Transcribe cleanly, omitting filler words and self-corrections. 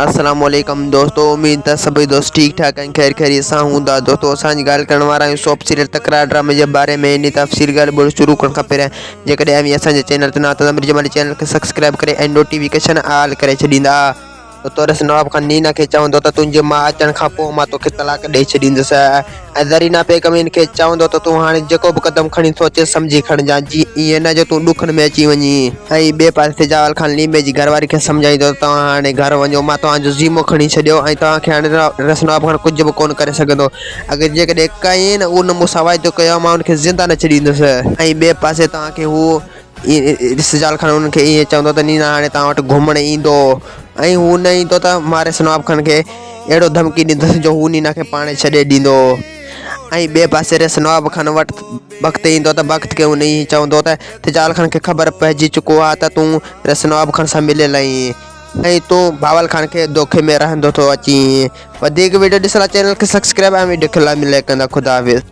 अस्सलाम वालेकुम दोस्तों, उम्मीद है सभी दोस्त ठीक ठाक हैं, खैर खैरियत सां हूंदा। दोस्तों असांजी ॻाल्हि करण वारा आहियूं सोप सीरियल तकरार ड्रामे जे बारे में। इन तफ़सील ॻाल्हि ॿोल शुरू करण खां पहिरियों जेकॾहिं अभी असांजे चैनल ते न आहियो त मिर्ज़ चैनल खे सब्सक्राइब करे ऐं नोटिफिकेशन ऑल करे छॾींदा। तो रस नवाब खान नीना के चवंदो त तुंहिंजे मां अचण खां पोइ मां तोखे तलाक ॾेई छॾींदुसि ऐं ज़रीना बेगम खे चवंदो त तूं हाणे जेको बि क़दम खणी सोचे सम्झी खणिजांइ, जी ईअं न जो तूं ॾुखनि में अची वञी। ऐं ॿिए पासे तेजावल खान लीमे जी घरवारी खे सम्झाईंदो त तव्हां हाणे घर वञो, मां तव्हांजो ज़ीमो खणी छॾियो ऐं तव्हांखे हाणे रस नवाब खान कुझु बि कोन करे सघंदो। अगरि जेकॾहिं कई न उन मूंसां वाइदो कयो मां उनखे ज़िंदा न छॾींदुसि। ऐं ॿिए पासे तव्हांखे हू रिसजाल खान उनखे ईअं चवंदो त नीना हाणे तव्हां वटि घुमण ईंदो ऐं हू न ईंदो त मां रस नवाब खान खे अहिड़ो धमकी ॾींदुसि जो हू नीना खे पाण छॾे ॾींदो। ऐं ॿिए पासे रस नवाब खान वटि वक़्तु ईंदो त वक़्तु खे उन ई चवंदो त तेजावल खान खे ख़बर पइजी चुको आहे त तूं रस नवाब खान सां मिलियल आहीं ऐं तूं बावल खान के धोखे में रहंदो थो अची। वधीक वीडियो ॾिसण लाइ चैनल खे सब्सक्राइब ऐं वीडियो खे लाइ मिले कंदा। खुदा हाफ़िज़।